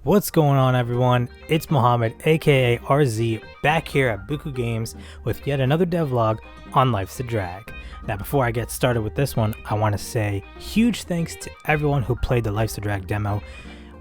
What's going on, everyone? It's Mohammed, aka RZ, back here at Bukugames with yet another devlog on Life's a Drag. Now, before I get started with this one, I want to say huge thanks to everyone who played the Life's a Drag demo.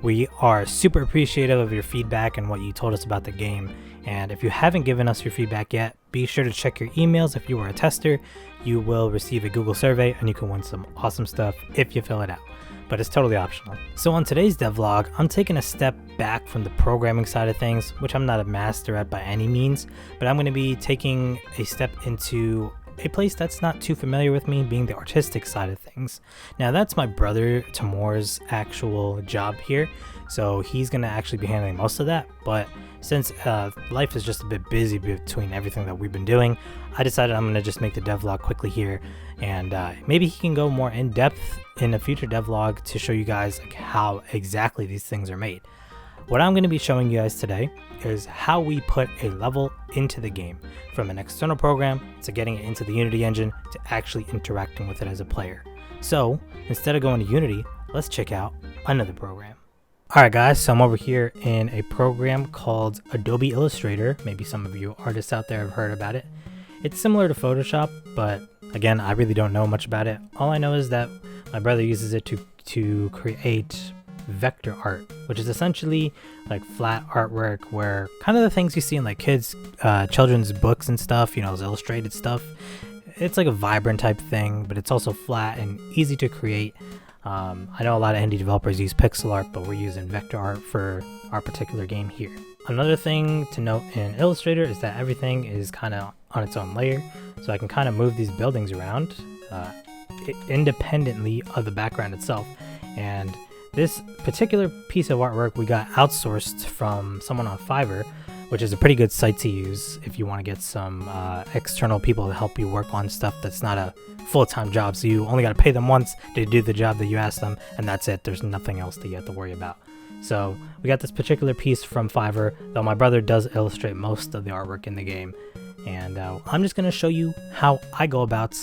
We are super appreciative of your feedback and what you told us about the game. And if you haven't given us your feedback yet, be sure to check your emails. If you are a tester, you will receive a Google survey and you can win some awesome stuff if you fill it out. But it's totally optional. So on today's devlog, I'm taking a step back from the programming side of things, which I'm not a master at by any means, but I'm going to be taking a step into a place that's not too familiar with me, being the artistic side of things. Now that's my brother Timur's actual job here, so he's going to actually be handling most of that, but since life is just a bit busy between everything that we've been doing, I decided I'm going to just make the devlog quickly here, and maybe he can go more in depth in a future devlog to show you guys like how exactly these things are made. What I'm going to be showing you guys today is how we put a level into the game, from an external program to getting it into the Unity engine to actually interacting with it as a player. So instead of going to Unity, let's check out another program. Alright guys, so I'm over here in a program called Adobe Illustrator. Maybe some of you artists out there have heard about it. It's similar to Photoshop, but again, I really don't know much about it. All I know is that my brother uses it to create vector art, which is essentially like flat artwork where kind of the things you see in like kids, children's books and stuff, you know, those illustrated stuff. It's like a vibrant type thing, but it's also flat and easy to create. I know a lot of indie developers use pixel art, but we're using vector art for our particular game here. Another thing to note in Illustrator is that everything is kind of on its own layer, so I can kind of move these buildings around independently of the background itself. And this particular piece of artwork we got outsourced from someone on Fiverr, which is a pretty good site to use if you want to get some external people to help you work on stuff that's not a full-time job. So you only got to pay them once to do the job that you asked them, and that's it. There's nothing else that you have to worry about. So we got this particular piece from Fiverr, though my brother does illustrate most of the artwork in the game. And I'm just going to show you how I go about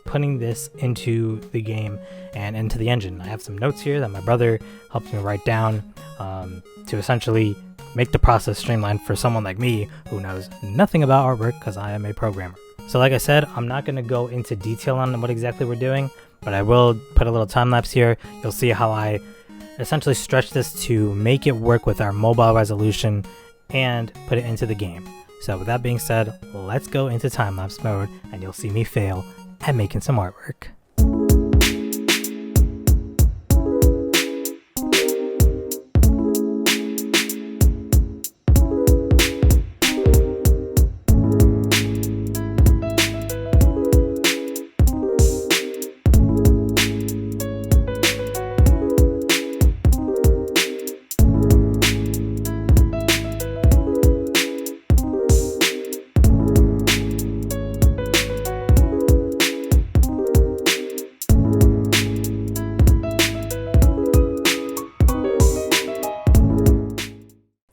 putting this into the game and into the engine. I have some notes here that my brother helped me write down to essentially make the process streamlined for someone like me who knows nothing about artwork because I am a programmer. So like I said, I'm not going to go into detail on what exactly we're doing, but I will put a little time lapse here. You'll see how I essentially stretch this to make it work with our mobile resolution and put it into the game. So with that being said, let's go into time lapse mode and you'll see me fail at making some artwork.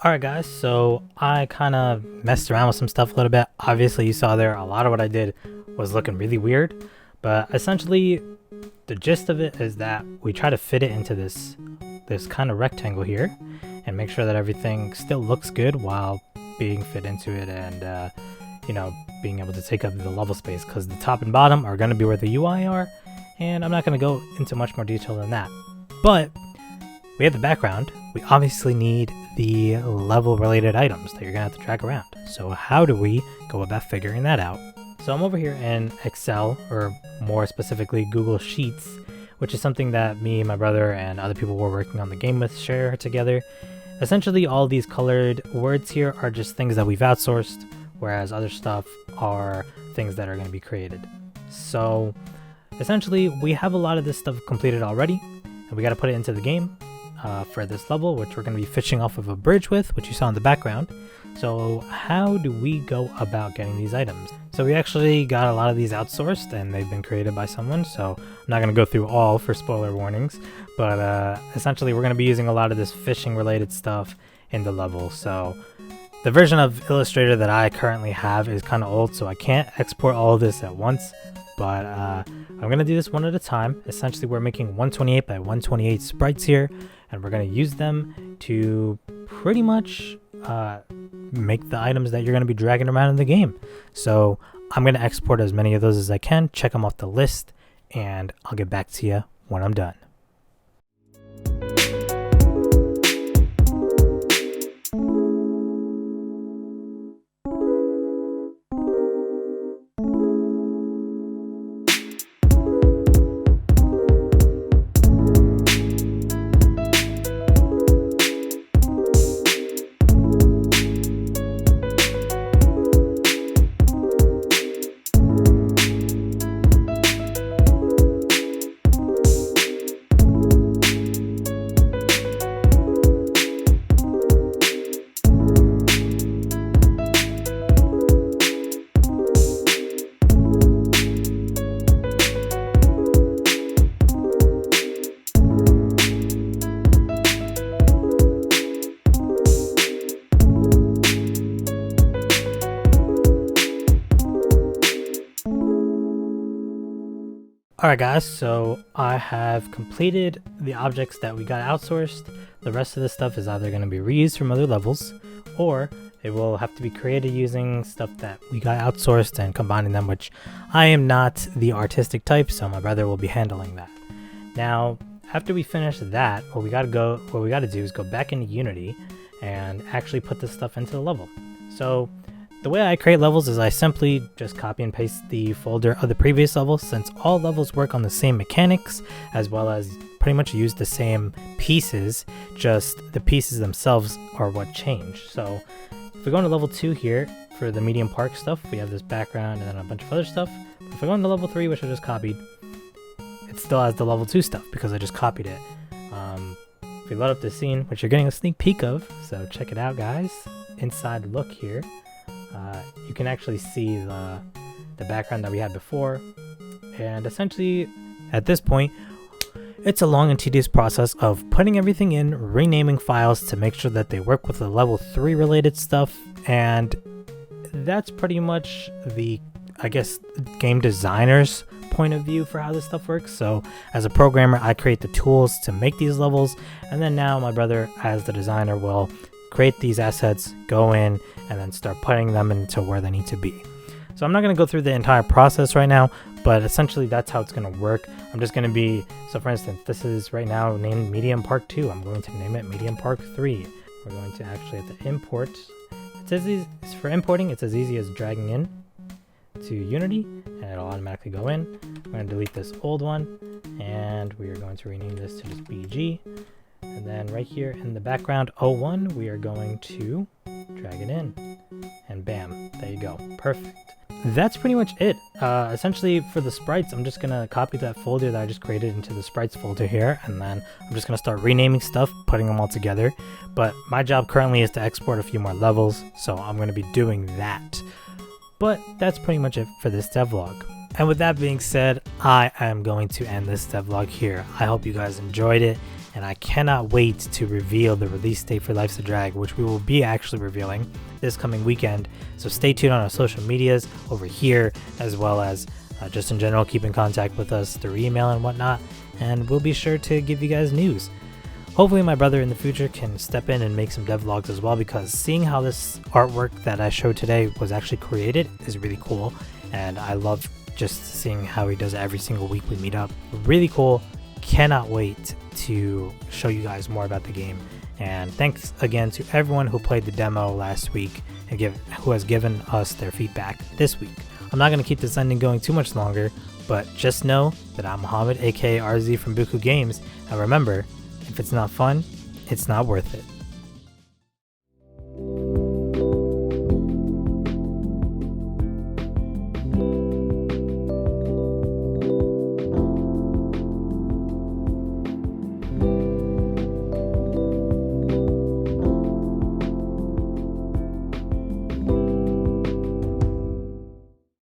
Alright guys, so I kind of messed around with some stuff a little bit. Obviously you saw there a lot of what I did was looking really weird, but essentially the gist of it is that we try to fit it into this kind of rectangle here and make sure that everything still looks good while being fit into it and you know, being able to take up the level space, because the top and bottom are going to be where the UI are, and I'm not going to go into much more detail than that. But we have the background. We obviously need the level related items that you're gonna have to drag around. So how do we go about figuring that out? So I'm over here in Excel, or more specifically Google Sheets, which is something that me, my brother, and other people we're working on the game with share together. Essentially all these colored words here are just things that we've outsourced, whereas other stuff are things that are going to be created. So essentially we have a lot of this stuff completed already, and we got to put it into the game for this level, which we're going to be fishing off of a bridge with, which you saw in the background. So how do we go about getting these items? So we actually got a lot of these outsourced and they've been created by someone, so I'm not going to go through all for spoiler warnings, but essentially we're going to be using a lot of this fishing related stuff in the level. So the version of Illustrator that I currently have is kind of old, so I can't export all of this at once, but I'm going to do this one at a time. Essentially we're making 128 by 128 sprites here, and we're going to use them to pretty much make the items that you're going to be dragging around in the game. So I'm going to export as many of those as I can, check them off the list, and I'll get back to you when I'm done. Alright guys, so I have completed the objects that we got outsourced. The rest of this stuff is either going to be reused from other levels, or it will have to be created using stuff that we got outsourced and combining them, which I am not the artistic type, so my brother will be handling that. Now, after we finish that, what we got to do is go back into Unity and actually put this stuff into the level. So the way I create levels is I simply just copy and paste the folder of the previous level, since all levels work on the same mechanics as well as pretty much use the same pieces, just the pieces themselves are what change. So if we go into level 2 here for the medium park stuff, we have this background and then a bunch of other stuff. If we go into level 3, which I just copied, it still has the level 2 stuff because I just copied it. If we load up this scene, which you're getting a sneak peek of, so check it out guys, inside look here. You can actually see the background that we had before, and essentially at this point it's a long and tedious process of putting everything in, renaming files to make sure that they work with the level 3 related stuff, and that's pretty much the, I guess, game designer's point of view for how this stuff works. So as a programmer, I create the tools to make these levels, and then now my brother as the designer will create these assets, go in, and then start putting them into where they need to be. So I'm not going to go through the entire process right now, but essentially that's how it's going to work. I'm just going to be, so for instance, this is right now named Medium Park 2. I'm going to name it Medium Park 3. We're going to actually have to import. For importing, it's as easy as dragging in to Unity, and it'll automatically go in. I'm going to delete this old one, and we are going to rename this to just BG. And then right here in the background 01, we are going to drag it in, and bam, there you go, perfect. That's pretty much it. Essentially for the sprites, I'm just gonna copy that folder that I just created into the sprites folder here, and then I'm just gonna start renaming stuff, putting them all together. But my job currently is to export a few more levels, so I'm gonna be doing that. But that's pretty much it for this devlog. And with that being said, I am going to end this devlog here. I hope you guys enjoyed it, and I cannot wait to reveal the release date for Life's a Drag, which we will be actually revealing this coming weekend. So stay tuned on our social medias over here, as well as just in general, keep in contact with us through email and whatnot, and we'll be sure to give you guys news. Hopefully my brother in the future can step in and make some devlogs as well, because seeing how this artwork that I showed today was actually created is really cool, and I love just seeing how he does it every single week we meet up. Really cool. Cannot wait to show you guys more about the game, and thanks again to everyone who played the demo last week and who has given us their feedback this week. I'm not going to keep this ending going too much longer, but just know that I'm Muhammad, aka RZ from Bukugames, and remember, if it's not fun, it's not worth it.